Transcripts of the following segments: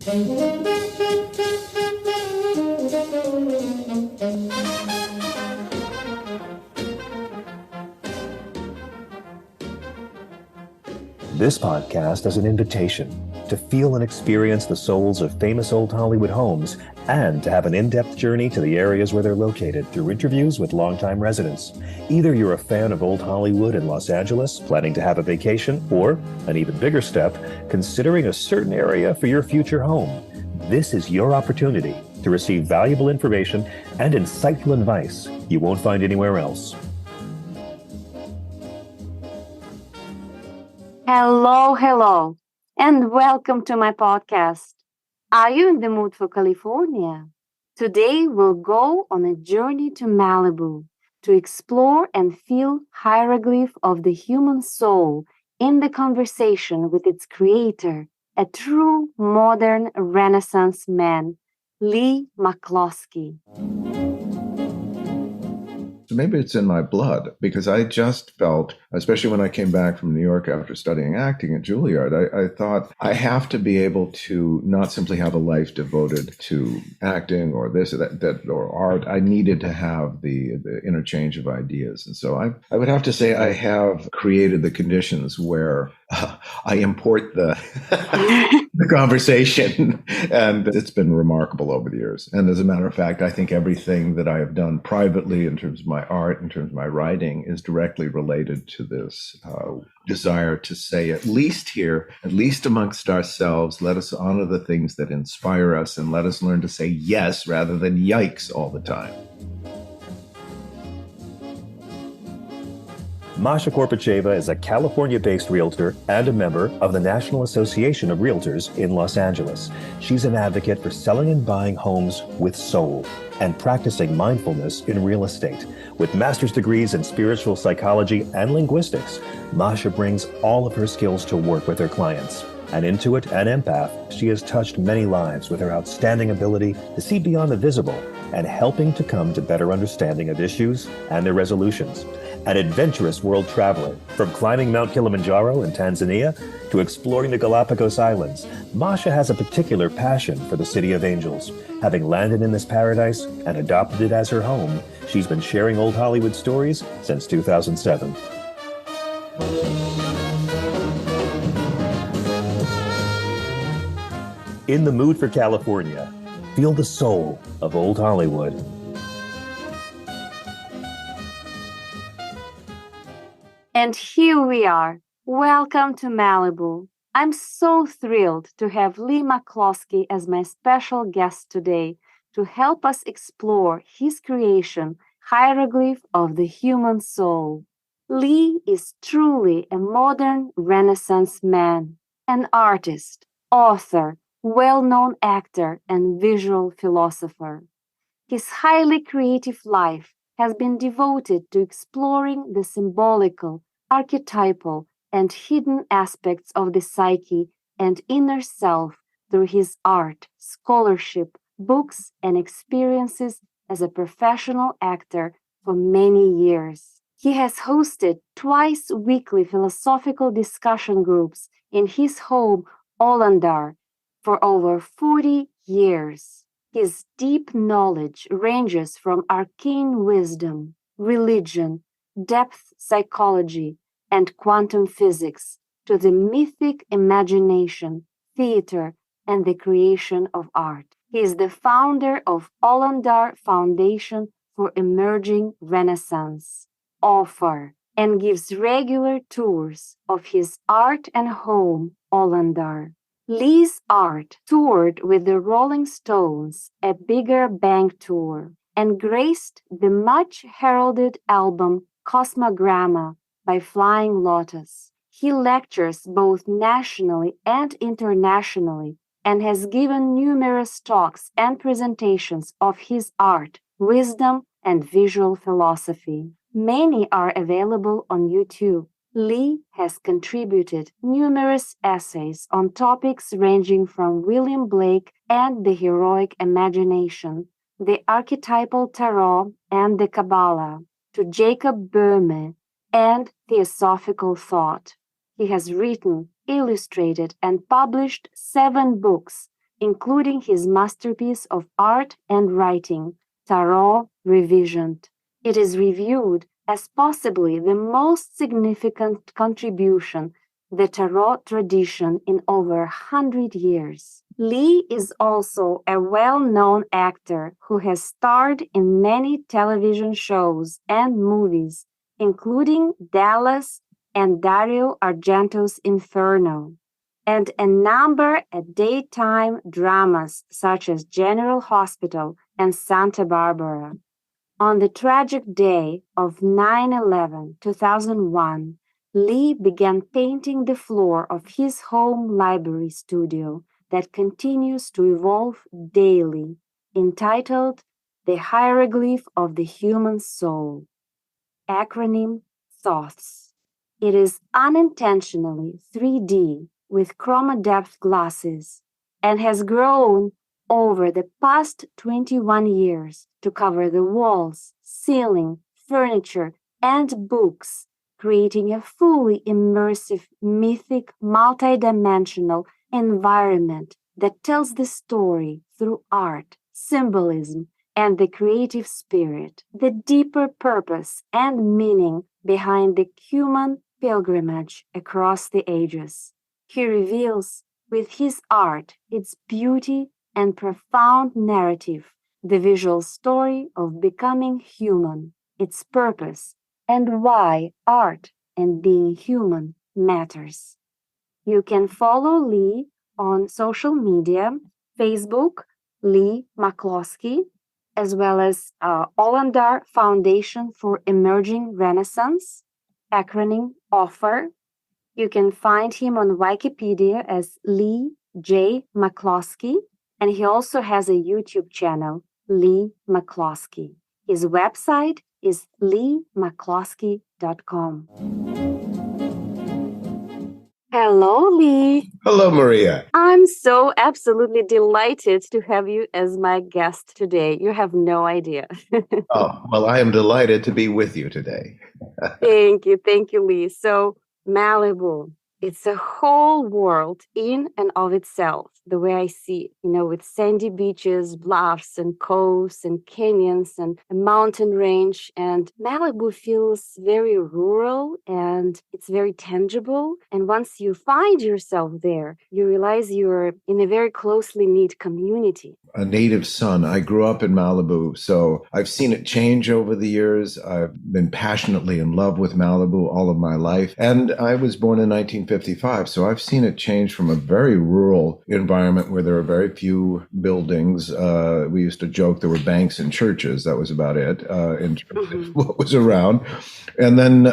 This podcast is an invitation to feel and experience the souls of famous old Hollywood homes and to have an in-depth journey to the areas where they're located through interviews with longtime residents. Either you're a fan of old Hollywood in Los Angeles, planning to have a vacation, or, an even bigger step, considering a certain area for your future home. This is your opportunity to receive valuable information and insightful advice you won't find anywhere else. Hello, and welcome to my podcast. Are you in the mood for California? Today we'll go on a journey to Malibu to explore and feel hieroglyph of the human soul in the conversation with its creator, a true modern Renaissance man, Leigh McCloskey. So maybe it's in my blood, because I just felt, especially when I came back from New York after studying acting at Juilliard, I thought I have to be able to not simply have a life devoted to acting or this or that or art. I needed to have the interchange of ideas. And so I would have to say I have created the conditions where I import the the conversation, and it's been remarkable over the years. And as a matter of fact, I think everything that I have done privately in terms of my art, in terms of my writing, is directly related to this desire to say, at least here, at least amongst ourselves, let us honor the things that inspire us and let us learn to say yes rather than yikes all the time. Masha Korpacheva is a California-based realtor and a member of the National Association of Realtors in Los Angeles. She's an advocate for selling and buying homes with soul and practicing mindfulness in real estate. With master's degrees in spiritual psychology and linguistics, Masha brings all of her skills to work with her clients. An intuit and empath, she has touched many lives with her outstanding ability to see beyond the visible and helping to come to better understanding of issues and their resolutions. An adventurous world traveler, from climbing Mount Kilimanjaro in Tanzania to exploring the Galapagos Islands, Masha has a particular passion for the City of Angels. Having landed in this paradise and adopted it as her home, she's been sharing old Hollywood stories since 2007. In the mood for California, feel the soul of old Hollywood. And here we are. Welcome to Malibu. I'm so thrilled to have Leigh McCloskey as my special guest today to help us explore his creation, Hieroglyph of the Human Soul. Leigh is truly a modern Renaissance man, an artist, author, well-known actor, and visual philosopher. His highly creative life has been devoted to exploring the symbolical, archetypal, and hidden aspects of the psyche and inner self through his art, scholarship, books, and experiences as a professional actor for many years. He has hosted twice-weekly philosophical discussion groups in his home, Olandar, for over 40 years. His deep knowledge ranges from arcane wisdom, religion, depth psychology, and quantum physics to the mythic imagination, theater, and the creation of art. He is the founder of Olandar Foundation for Emerging Renaissance, OFAR, and gives regular tours of his art and home, Olandar. Leigh's art toured with the Rolling Stones, a Bigger Bang tour, and graced the much-heralded album Cosmogramma by Flying Lotus. He lectures both nationally and internationally and has given numerous talks and presentations of his art, wisdom, and visual philosophy. Many are available on YouTube. Leigh has contributed numerous essays on topics ranging from William Blake and the heroic imagination, the archetypal tarot and the Kabbalah, to Jacob Boehme and theosophical thought. He has written, illustrated, and published 7 books, including his masterpiece of art and writing, Tarot Revisioned. It is reviewed as possibly the most significant contribution to the Tarot tradition in over 100 years. Leigh is also a well-known actor who has starred in many television shows and movies, including Dallas and Dario Argento's Inferno, and a number of daytime dramas such as General Hospital and Santa Barbara. On the tragic day of 9/11, 2001, Leigh began painting the floor of his home library studio that continues to evolve daily, entitled The Hieroglyph of the Human Soul, acronym THOTHS. It is unintentionally 3D with chroma depth glasses and has grown over the past 21 years to cover the walls, ceiling, furniture, and books, creating a fully immersive, mythic, multidimensional environment that tells the story through art, symbolism, and the creative spirit, the deeper purpose and meaning behind the human pilgrimage across the ages. He reveals with his art its beauty and profound narrative, the visual story of becoming human, its purpose, and why art and being human matters. You can follow Leigh on social media, Facebook, Leigh McCloskey, as well as Olandar Foundation for Emerging Renaissance, acronym OFFER. You can find him on Wikipedia as Leigh J. McCloskey, and he also has a YouTube channel, Leigh McCloskey. His website is leighmccloskey.com. Hello, Leigh. Hello, Maria. I'm so absolutely delighted to have you as my guest today. You have no idea. Oh, well, I am delighted to be with you today. Thank you, Leigh. So, Malibu, it's a whole world in and of itself, the way I see it, with sandy beaches, bluffs, and coves, and canyons, and a mountain range. And Malibu feels very rural and it's very tangible. And once you find yourself there, you realize you're in a very closely knit community. A native son. I grew up in Malibu, so I've seen it change over the years. I've been passionately in love with Malibu all of my life. And I was born in 1955, so I've seen it change from a very rural environment where there are very few buildings. We used to joke there were banks and churches. That was about it in terms of what was around. And then,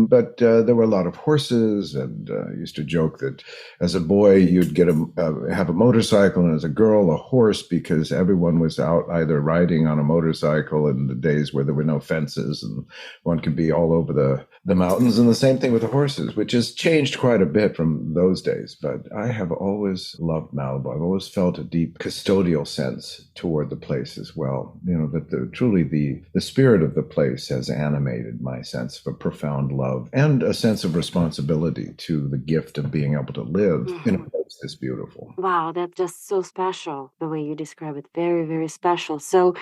but there were a lot of horses, and I used to joke that as a boy, you'd get have a motorcycle, and as a girl, a horse, because everyone was out either riding on a motorcycle in the days where there were no fences, and one could be all over the mountains. And the same thing with the horses, which has changed quite a bit from those days. But I have always loved Malibu. I've always felt a deep custodial sense toward the place as well. That truly the spirit of the place has animated my sense of a profound love and a sense of responsibility to the gift of being able to live in a place this beautiful. Wow, that's just so special, the way you describe it. Very, very special. So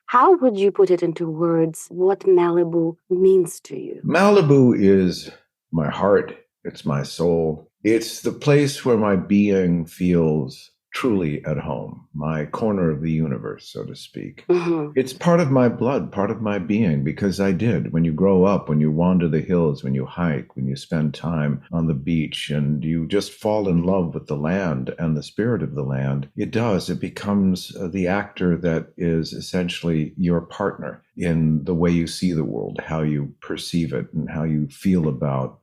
how would you put it into words what Malibu means to you? Malibu is my heart. It's my soul. It's the place where my being feels truly at home, my corner of the universe, so to speak. It's part of my blood, part of my being, because I did. When you grow up, when you wander the hills, when you hike, when you spend time on the beach, and you just fall in love with the land and the spirit of the land, it becomes the actor that is essentially your partner in the way you see the world, how you perceive it, and how you feel about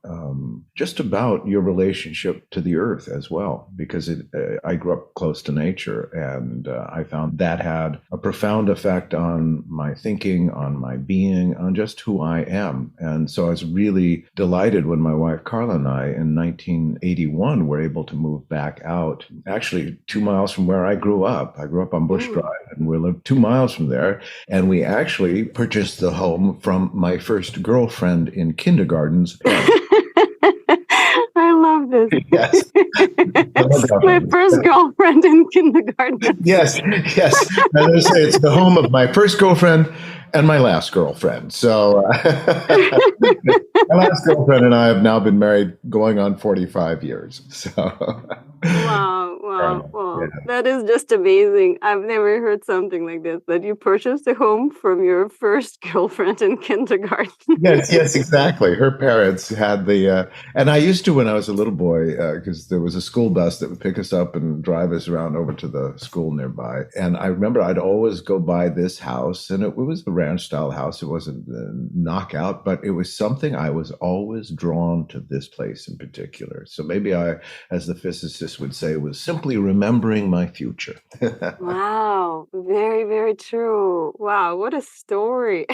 just about your relationship to the earth as well. Because I grew up close to nature, and I found that had a profound effect on my thinking, on my being, on just who I am. And so I was really delighted when my wife Carla and I in 1981 were able to move back out, actually 2 miles from where I grew up. I grew up on Bush Drive, and we lived 2 miles from there. And we actually purchased the home from my first girlfriend in kindergarten's. I love because Yes. my first girlfriend in kindergarten. Yes, yes. And it's the home of my first girlfriend and my last girlfriend. So my last girlfriend and I have now been married going on 45 years. So Wow. yeah. That is just amazing. I've never heard something like this, that you purchased a home from your first girlfriend in kindergarten. Yes, exactly. Her parents had and I used to, when I was a little boy, because there was a school bus that would pick us up and drive us around over to the school nearby. And I remember I'd always go by this house, and it was a ranch style house. It wasn't a knockout, but it was something I was always drawn to this place in particular. So maybe I, as the physicist would say, was simply remembering my future. Wow, very, very true. Wow, what a story.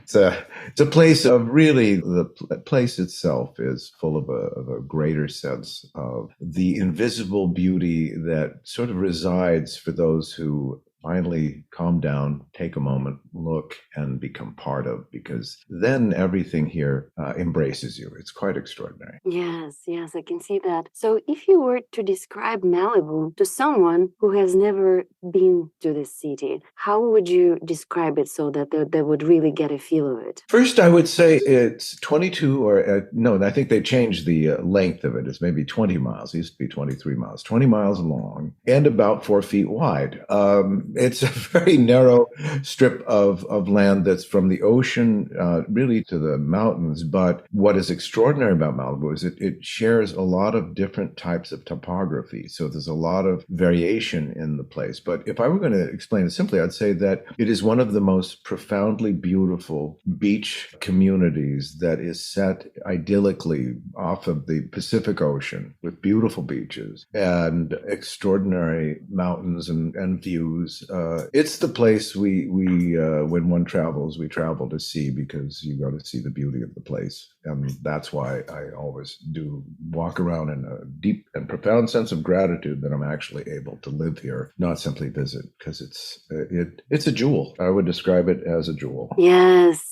It's a place of really, the place itself is full of a greater sense of the invisible beauty that sort of resides for those who finally calm down, take a moment, look, and become part of, because then everything here embraces you. It's quite extraordinary. Yes, I can see that. So if you were to describe Malibu to someone who has never been to this city, how would you describe it so that they would really get a feel of it? First, I would say it's 22, or no, I think they changed the length of it. It's maybe 20 miles. It used to be 23 miles, 20 miles long and about 4 feet wide. It's a very narrow strip of land that's from the ocean really to the mountains. But what is extraordinary about Malibu is it shares a lot of different types of topography. So there's a lot of variation in the place. But if I were going to explain it simply, I'd say that it is one of the most profoundly beautiful beach communities that is set idyllically off of the Pacific Ocean with beautiful beaches and extraordinary mountains and views. It's the place we when one travels, we travel to see, because you got to see the beauty of the place. And that's why I always do walk around in a deep and profound sense of gratitude that I'm actually able to live here, not simply visit, because it's a jewel. I would describe it as a jewel. Yes.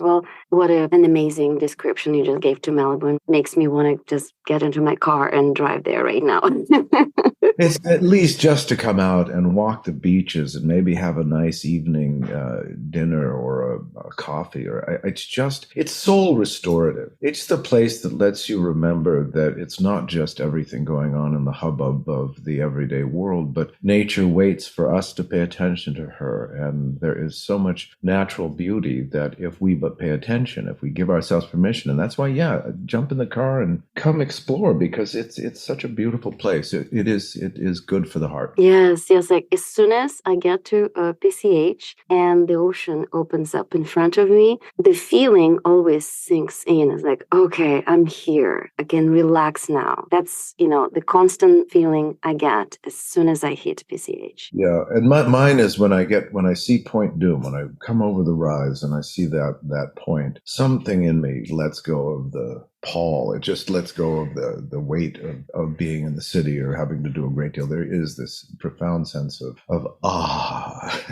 Well, what an amazing description you just gave to Malibu. It makes me want to just get into my car and drive there right now. It's at least just to come out and walk the beaches and maybe have a nice evening dinner or a coffee. It's soul restorative. It's the place that lets you remember that it's not just everything going on in the hubbub of the everyday world, but nature waits for us to pay attention to her. And there is so much natural beauty that if we but pay attention, if we give ourselves permission, and that's why, jump in the car and come explore, because it's such a beautiful place. It is good for the heart. Yes. Like as soon as I get to PCH and the ocean opens up in front of me, the feeling always sinks in. It's like, okay, I'm here. I can relax now. That's, the constant feeling I get as soon as I hit PCH. Yeah, and mine is when I see Point Doom, when I come over the rise and I see that point, something in me lets go of the pall. It just lets go of the weight of being in the city or having to do a great deal. There is this profound sense of ah.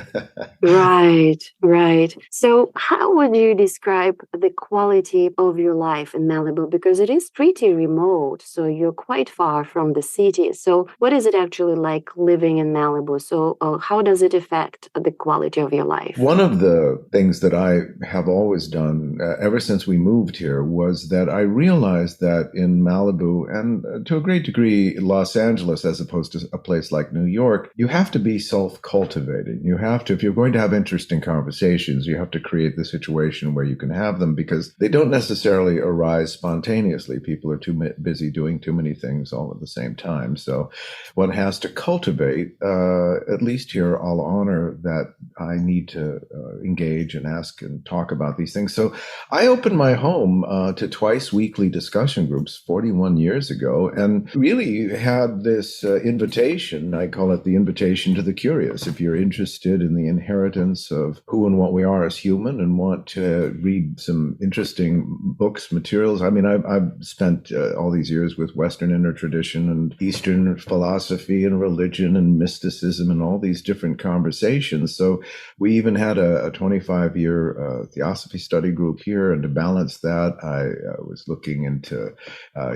Right. So how would you describe the quality of your life in Malibu? Because it is pretty remote, so you're quite far from the city. So what is it actually like living in Malibu? So how does it affect the quality of your life? One of the things that I have always done ever since we moved here was that I realized that in Malibu, and to a great degree Los Angeles, as opposed to a place like New York, you have to be self-cultivating. You have to, if you're going to have interesting conversations, you have to create the situation where you can have them, because they don't necessarily arise spontaneously. People are too busy doing too many things all at the same time. So one has to cultivate, at least here I'll honor that I need to engage and ask and talk about these things. So I open my home to twice weekly weekly discussion groups 41 years ago, and really had this invitation. I call it the invitation to the curious. If you're interested in the inheritance of who and what we are as human and want to read some interesting books, materials. I mean, I've spent all these years with Western inner tradition and Eastern philosophy and religion and mysticism and all these different conversations. So we even had a 25-year theosophy study group here. And to balance that, I was looking into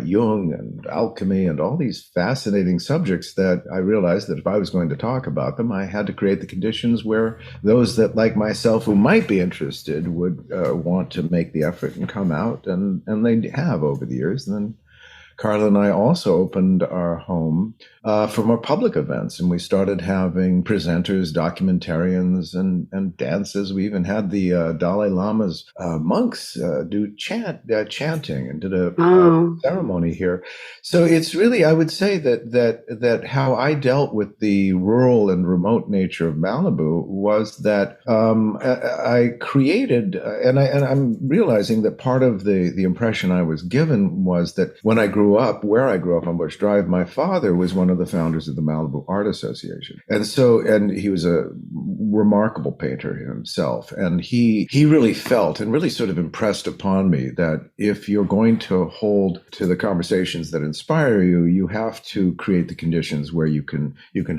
Jung and alchemy and all these fascinating subjects that I realized that if I was going to talk about them, I had to create the conditions where those that, like myself, who might be interested would want to make the effort and come out. And they have over the years. And then Carla and I also opened our home for more public events, and we started having presenters, documentarians, and dances. We even had the Dalai Lama's monks do chanting and did a ceremony here. So it's really, I would say that how I dealt with the rural and remote nature of Malibu was that I created, and I'm realizing that part of the impression I was given was that when I grew up, where I grew up on Bush Drive, my father was one of the founders of the Malibu Art Association. And he was a remarkable painter himself. And he really felt and really sort of impressed upon me that if you're going to hold to the conversations that inspire you, you have to create the conditions where you can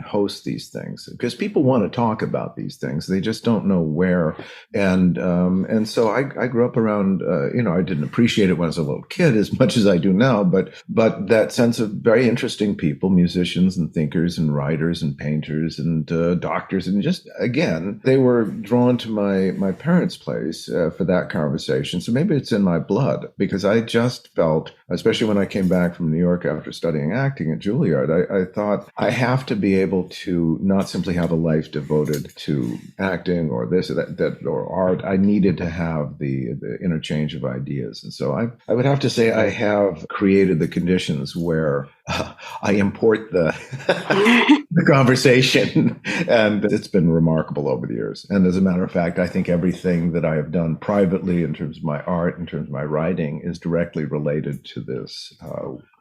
host these things, because people want to talk about these things. They just don't know where. And so I grew up around, I didn't appreciate it when I was a little kid as much as I do now, but that sense of very interesting people, musicians and thinkers and writers and painters and doctors. And just, again, they were drawn to my parents' place for that conversation. So maybe it's in my blood, because I just felt, especially when I came back from New York after studying acting at Juilliard, I thought I have to be able to not simply have a life devoted to acting or this or that or art. I needed to have the interchange of ideas. And so I would have to say I have created the conditions where I import the the conversation, and it's been remarkable over the years. And as a matter of fact, I think everything that I have done privately in terms of my art, in terms of my writing, is directly related to this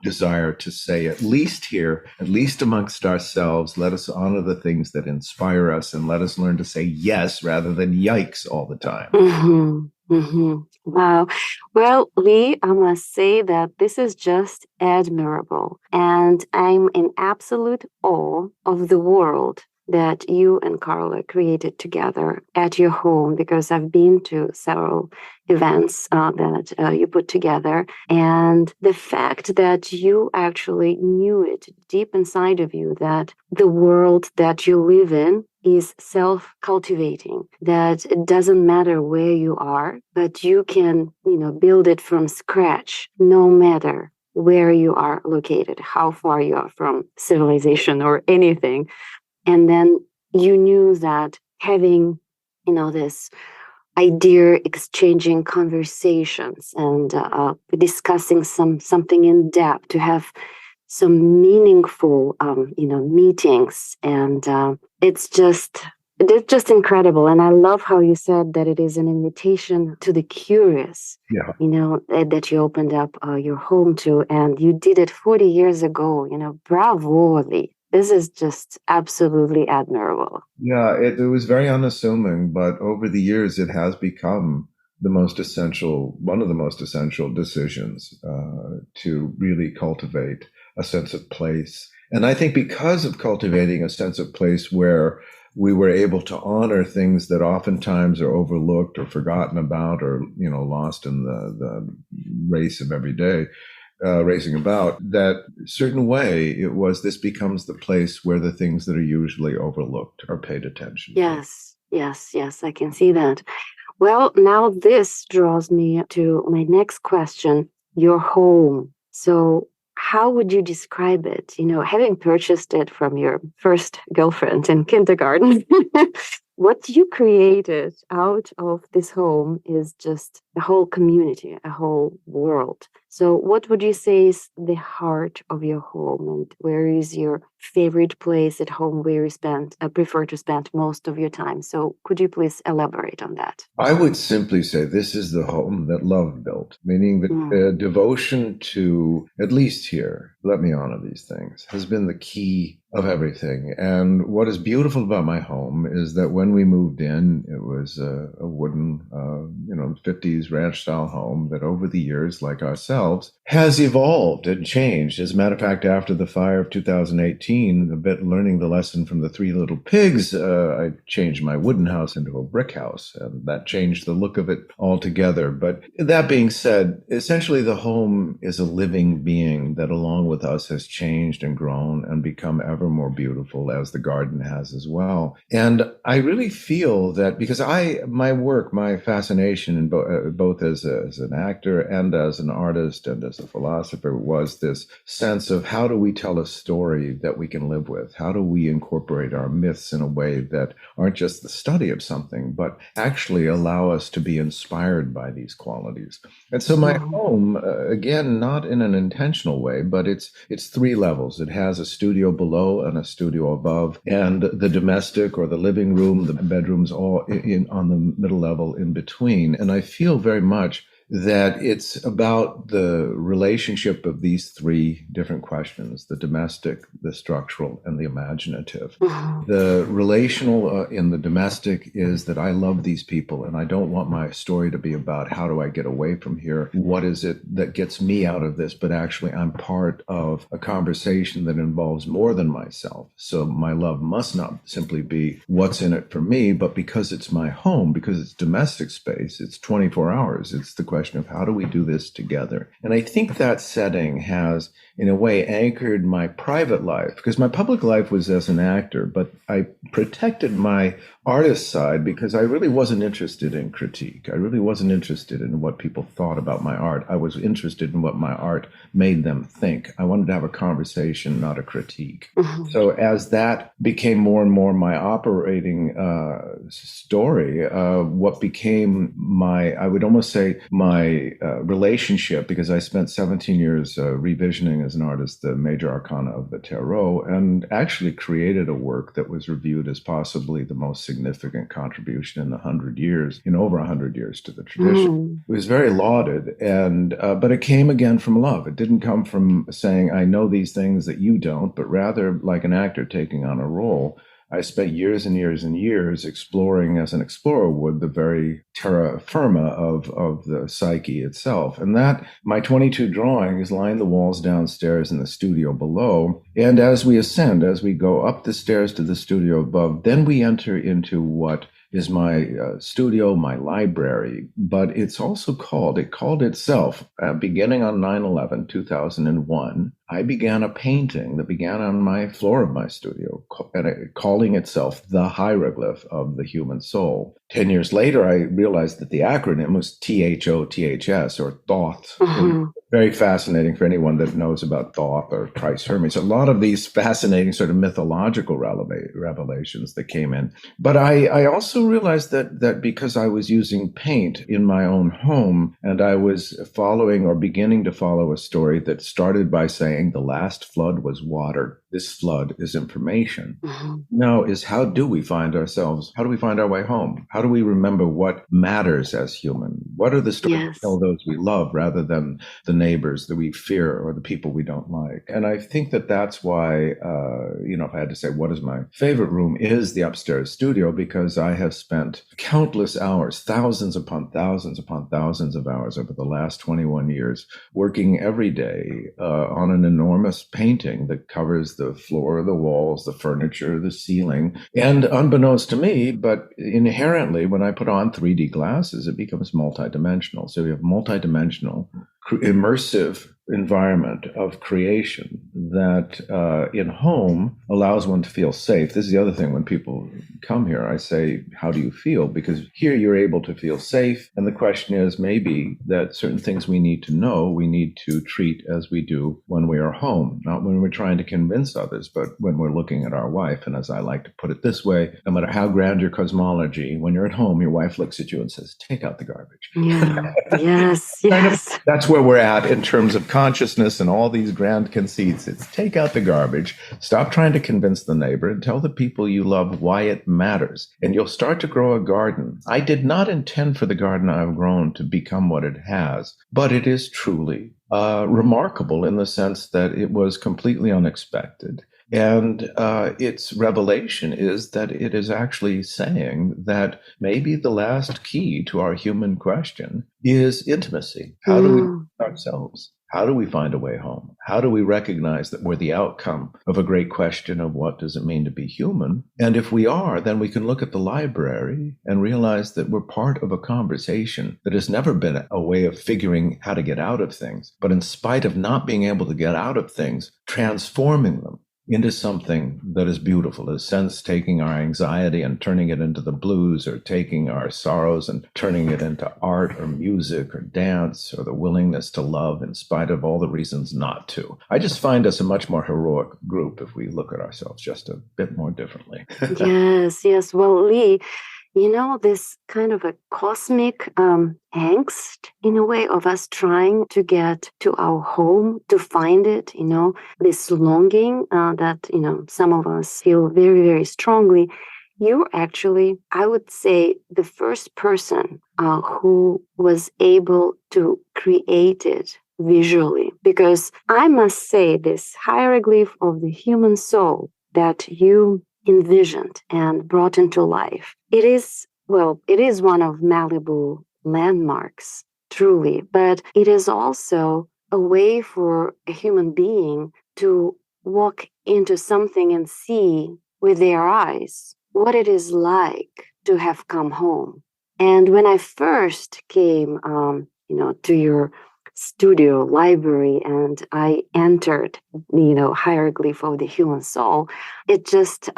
desire to say, at least here, at least amongst ourselves, let us honor the things that inspire us, and let us learn to say yes rather than yikes all the time. Mm-hmm. Mm-hmm. Wow. Well, Leigh, I must say that this is just admirable. And I'm in absolute awe of the world that you and Carla created together at your home, because I've been to several events that you put together. And the fact that you actually knew it deep inside of you, that the world that you live in is self-cultivating, that it doesn't matter where you are, but you can, build it from scratch, no matter where you are located, how far you are from civilization or anything. And then you knew that having, this idea exchanging conversations and discussing something in depth, to have some meaningful, meetings, and it's just incredible. And I love how you said that it is an invitation to the curious. Yeah. That you opened up your home to, and you did it 40 years ago. Bravo, Leigh. This is just absolutely admirable. Yeah, it was very unassuming, but over the years, it has become one of the most essential decisions to really cultivate a sense of place. And I think because of cultivating a sense of place where we were able to honor things that oftentimes are overlooked or forgotten about, or, lost in the race of every day, racing about, that certain way this becomes the place where the things that are usually overlooked are paid attention to. Yes, I can see that. Well, now this draws me to my next question, your home. So how would you describe it? Having purchased it from your first girlfriend in kindergarten, what you created out of this home is just a whole community, a whole world. So, what would you say is the heart of your home, and where is your favorite place at home where you prefer to spend most of your time? So, could you please elaborate on that? I would simply say this is the home that love built, meaning that devotion to, at least here, let me honor these things, has been the key of everything. And what is beautiful about my home is that when we moved in, it was a wooden, 50s ranch style home that over the years, like ourselves, has evolved and changed. As a matter of fact, after the fire of 2018, a bit learning the lesson from the Three Little Pigs, I changed my wooden house into a brick house, and that changed the look of it altogether. But that being said, essentially the home is a living being that along with us has changed and grown and become ever more beautiful, as the garden has as well. And I really feel that because my work, my fascination in both as an actor and as an artist and as a philosopher was this sense of how do we tell a story that we can live with? How do we incorporate our myths in a way that aren't just the study of something, but actually allow us to be inspired by these qualities? And so my home, again, not in an intentional way, but it's three levels. It has a studio below and a studio above, and the domestic or the living room, the bedrooms, all on the middle level in between. And I feel very much that it's about the relationship of these three different questions: the domestic, the structural, and the imaginative. The relational in the domestic is that I love these people and I don't want my story to be about how do I get away from here? What is it that gets me out of this? But actually, I'm part of a conversation that involves more than myself. So my love must not simply be what's in it for me, but because it's my home, because it's domestic space, it's 24 hours. It's the question of how do we do this together? And I think that setting has, in a way, anchored my private life, because my public life was as an actor, but I protected my artist side because I really wasn't interested in critique. I really wasn't interested in what people thought about my art. I was interested in what my art made them think. I wanted to have a conversation, not a critique. So as that became more and more my operating story, what became I would almost say my relationship, because I spent 17 years revisioning as an artist the major arcana of the tarot, and actually created a work that was reviewed as possibly the most significant contribution in over 100 years to the tradition. It was very lauded, and but it came again from love. It didn't come from saying, I know these things that you don't, but rather like an actor taking on a role. I spent years and years and years exploring, as an explorer would, the very terra firma of the psyche itself. And that, my 22 drawings line the walls downstairs in the studio below. And as we ascend, as we go up the stairs to the studio above, then we enter into what is my studio, my library, but it called itself, beginning on 9/11, 2001, I began a painting that began on my floor of my studio, calling itself the Hieroglyph of the human soul. 10 years later, I realized that the acronym was THOTHS, or Thoth. Very fascinating for anyone that knows about Thoth or Christ Hermes. A lot of these fascinating sort of mythological revelations that came in. But I also realized that because I was using paint in my own home, and I was following or beginning to follow a story that started by saying the last flood was water. This flood is information. Now is how do we find ourselves? How do we find our way home? How do we remember what matters as human? What are the stories we tell those we love rather than the neighbors that we fear or the people we don't like? And I think that that's why, if I had to say what is my favorite room, is the upstairs studio, because I have spent countless hours, thousands upon thousands upon thousands of hours over the last 21 years, working every day on an enormous painting that covers the floor, the walls, the furniture, the ceiling. And unbeknownst to me, but inherently, when I put on 3D glasses, it becomes multidimensional. So we have multidimensional, immersive environment of creation that in home allows one to feel safe. This is the other thing when people come here, I say, how do you feel? Because here you're able to feel safe. And the question is maybe that certain things we need to know, we need to treat as we do when we are home, not when we're trying to convince others, but when we're looking at our wife. And as I like to put it this way, no matter how grand your cosmology, when you're at home, your wife looks at you and says, take out the garbage. Yeah. Yes. Kind of, Yes. that's where we're at in terms of consciousness and all these grand conceits. It's take out the garbage, stop trying to convince the neighbor, and tell the people you love why it matters. And you'll start to grow a garden. I did not intend for the garden I've grown to become what it has, but it is truly remarkable in the sense that it was completely unexpected. And its revelation is that it is actually saying that maybe the last key to our human question is intimacy. How do we know ourselves? How do we find a way home? How do we recognize that we're the outcome of a great question of what does it mean to be human? And if we are, then we can look at the library and realize that we're part of a conversation that has never been a way of figuring how to get out of things, but in spite of not being able to get out of things, transforming them into something that is beautiful, in a sense, taking our anxiety and turning it into the blues, or taking our sorrows and turning it into art or music or dance, or the willingness to love in spite of all the reasons not to. I just find us a much more heroic group if we look at ourselves just a bit more differently. Yes, yes. Well, Leigh, this kind of a cosmic angst in a way of us trying to get to our home, to find it, this longing that, some of us feel very, very strongly. You're actually, I would say, the first person who was able to create it visually. Because I must say, this hieroglyph of the human soul that you envisioned and brought into life. It is one of Malibu landmarks, truly, but it is also a way for a human being to walk into something and see with their eyes what it is like to have come home. And when I first came, to your studio library and I entered, hieroglyph of the human soul, it just,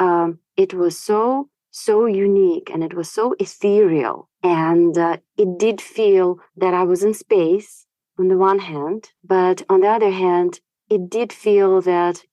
it was so unique and it was so ethereal. And it did feel that I was in space on the one hand, but on the other hand, it did feel that,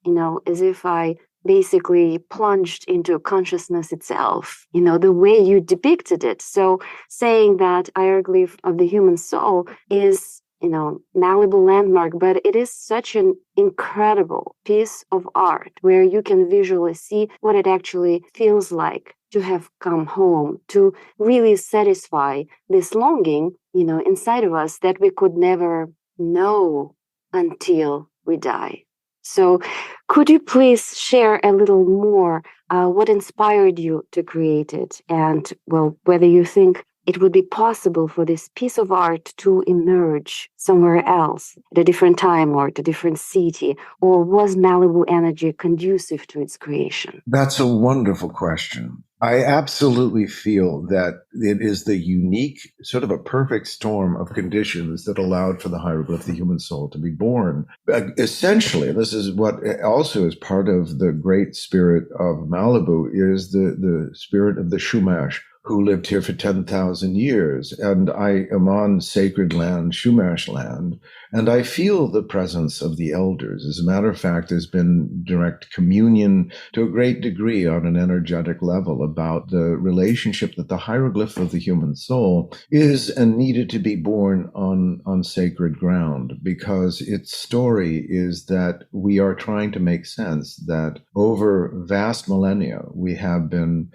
as if I basically plunged into consciousness itself, the way you depicted it. So saying that hieroglyph of the human soul is, Malibu landmark, but it is such an incredible piece of art where you can visually see what it actually feels like to have come home, to really satisfy this longing, inside of us that we could never know until we die. So could you please share a little more what inspired you to create it, and, whether you think it would be possible for this piece of art to emerge somewhere else at a different time or at a different city, or was Malibu energy conducive to its creation? That's a wonderful question. I absolutely feel that it is the unique, sort of a perfect storm of conditions that allowed for the hieroglyph, the human soul, to be born. Essentially, this is what also is part of the great spirit of Malibu, is the spirit of the Shumash, who lived here for 10,000 years. And I am on sacred land, Shumash land, and I feel the presence of the elders. As a matter of fact, there's been direct communion to a great degree on an energetic level about the relationship that the hieroglyph of the human soul is and needed to be born on sacred ground, because its story is that we are trying to make sense that over vast millennia, we have been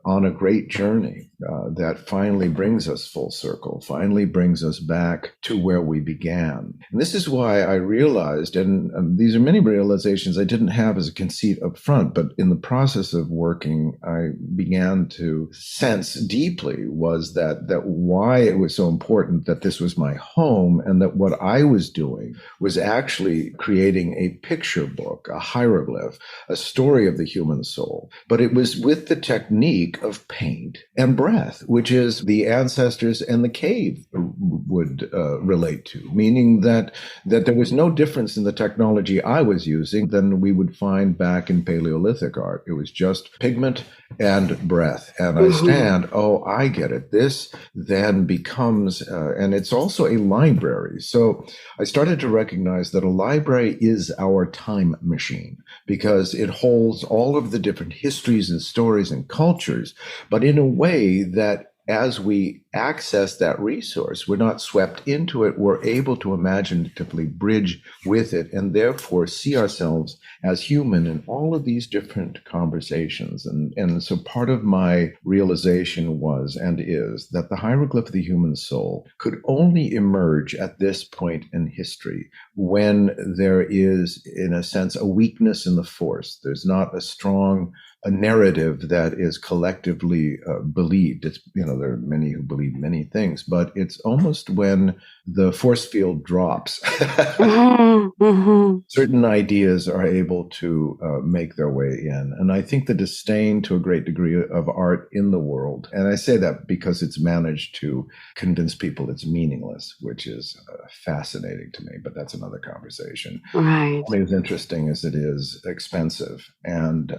on a great journey that finally brings us full circle, finally brings us back to where we began. And this is why I realized, and these are many realizations I didn't have as a conceit up front, but in the process of working, I began to sense deeply was that why it was so important that this was my home, and that what I was doing was actually creating a picture book, a hieroglyph, a story of the human soul. But it was with the technique of paint and breath, which is the ancestors and the cave would relate to, meaning that there was no difference in the technology I was using than we would find back in Paleolithic art. It was just pigment and breath. And I stand, oh, I get it. This then becomes, and it's also a library. So I started to recognize that a library is our time machine because it holds all of the different histories and stories and cultures, but in a way that as we access that resource, we're not swept into it. We're able to imaginatively bridge with it and therefore see ourselves as human in all of these different conversations. And so part of my realization was and is that the hieroglyph of the human soul could only emerge at this point in history when there is, in a sense, a weakness in the force. There's not a narrative that is collectively believed. It's, there are many who believe many things, but it's almost when the force field drops, certain ideas are able to make their way in. And I think the disdain to a great degree of art in the world, and I say that because it's managed to convince people it's meaningless, which is fascinating to me, but that's another conversation. Right. Only as interesting as it is expensive. And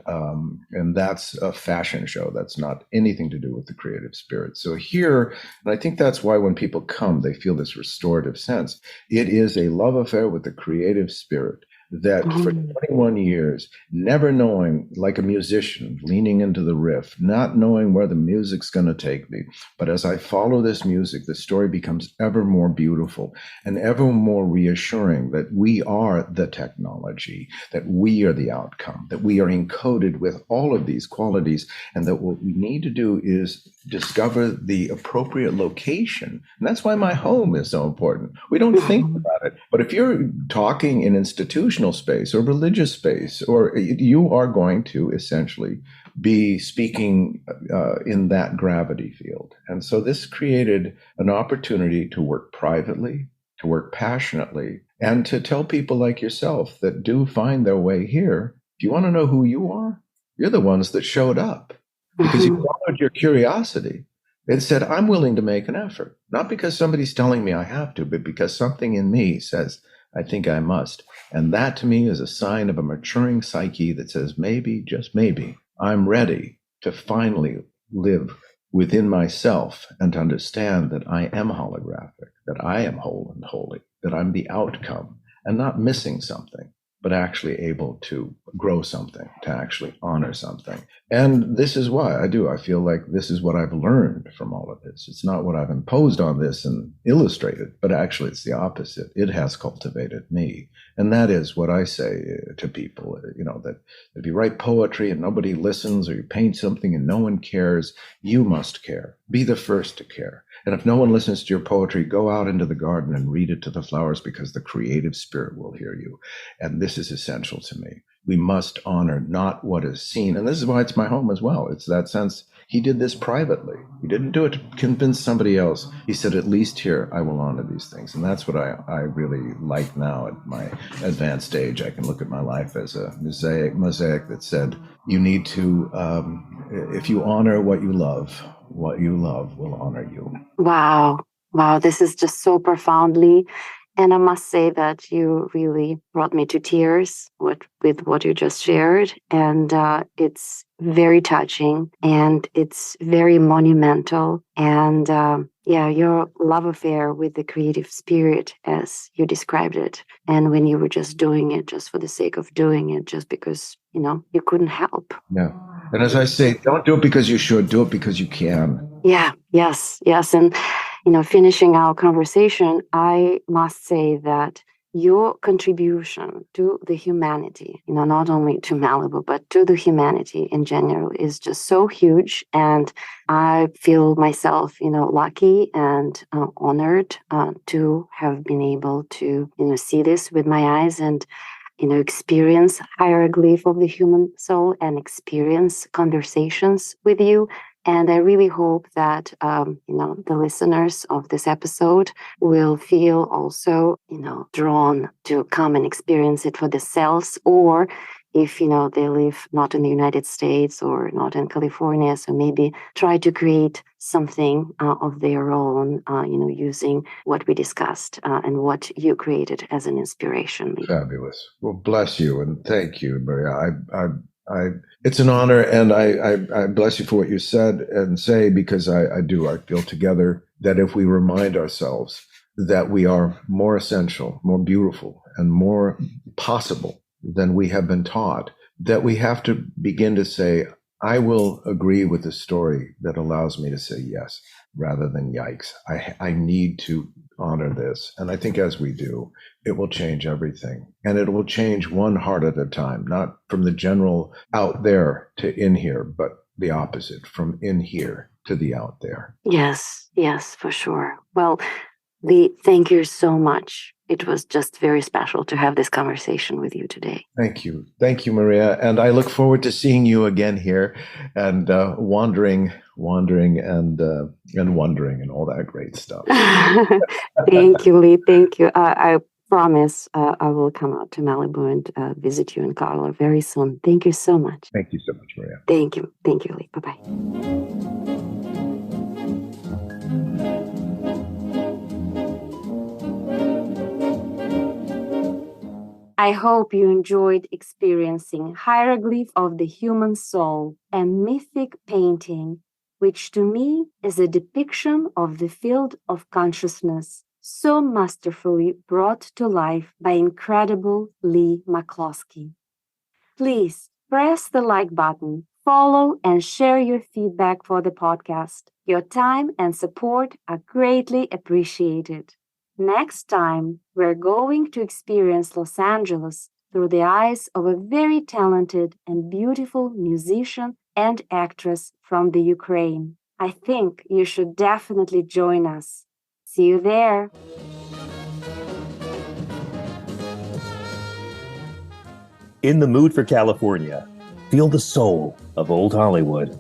that's a fashion show. That's not anything to do with the creative spirit. So here, and I think that's why when people come, they feel this restorative sense. It is a love affair with the creative spirit that for 21 years, never knowing, like a musician, leaning into the riff, not knowing where the music's going to take me. But as I follow this music, the story becomes ever more beautiful and ever more reassuring that we are the technology, that we are the outcome, that we are encoded with all of these qualities, and that what we need to do is discover the appropriate location. And that's why my home is so important. We don't think about it. But if you're talking in institutions, space or religious space, or you are going to essentially be speaking in that gravity field. And so this created an opportunity to work privately, to work passionately, and to tell people like yourself that do find their way here, if you want to know who you are, you're the ones that showed up because you followed your curiosity and said, I'm willing to make an effort, not because somebody's telling me I have to, but because something in me says, I think I must. And that to me is a sign of a maturing psyche that says, maybe, just maybe, I'm ready to finally live within myself and to understand that I am holographic, that I am whole and holy, that I'm the outcome and not missing something, but actually able to grow something, to actually honor something. And this is why I feel like this is what I've learned from all of this. It's not what I've imposed on this and illustrated, but actually it's the opposite. It has cultivated me. And that is what I say to people, that if you write poetry and nobody listens, or you paint something and no one cares, you must care. Be the first to care. And if no one listens to your poetry, go out into the garden and read it to the flowers, because the creative spirit will hear you. And this is essential to me. We must honor not what is seen. And this is why it's my home as well. It's that sense. He did this privately. He didn't do it to convince somebody else. He said, at least here, I will honor these things. And that's what I really like now at my advanced age. I can look at my life as a mosaic that said, you need to, if you honor what you love will honor you. Wow. This is just so profoundly. And I must say that you really brought me to tears with what you just shared. And it's very touching and it's very monumental. And your love affair with the creative spirit, as you described it. And when you were just doing it just for the sake of doing it, just because, you couldn't help. Yeah. And as I say, don't do it because you should, do it because you can. Yeah, yes. And, finishing our conversation, I must say that your contribution to the humanity, not only to Malibu, but to the humanity in general, is just so huge. And I feel myself, lucky and honored to have been able to, see this with my eyes and experience hieroglyph of the human soul and experience conversations with you. And I really hope that, the listeners of this episode will feel also, drawn to come and experience it for themselves, or if, they live not in the United States or not in California. So maybe try to create something of their own, using what we discussed and what you created as an inspiration. Leigh. Fabulous. Well, bless you and thank you, Maria. It's an honor, and I bless you for what you said and say, because I feel together that if we remind ourselves that we are more essential, more beautiful, and more possible than we have been taught, that we have to begin to say, I will agree with the story that allows me to say yes, rather than yikes. I need to honor this. And I think as we do, it will change everything. And it will change one heart at a time, not from the general out there to in here, but the opposite, from in here to the out there. Yes, for sure. Well, Leigh, thank you so much. It was just very special to have this conversation with you today. Thank you. Thank you, Maria. And I look forward to seeing you again here and wandering and wondering and all that great stuff. Thank you, Leigh. Thank you. I promise I will come out to Malibu and visit you in Carlo very soon. Thank you so much. Thank you so much, Maria. Thank you. Thank you, Leigh. Bye-bye. I hope you enjoyed experiencing Hieroglyph of the Human Soul, a mythic painting, which to me is a depiction of the field of consciousness, so masterfully brought to life by incredible Leigh McCloskey. Please press the like button, follow, and share your feedback for the podcast. Your time and support are greatly appreciated. Next time, we're going to experience Los Angeles through the eyes of a very talented and beautiful musician and actress from the Ukraine. I think you should definitely join us. See you there. In the mood for California, feel the soul of Old Hollywood.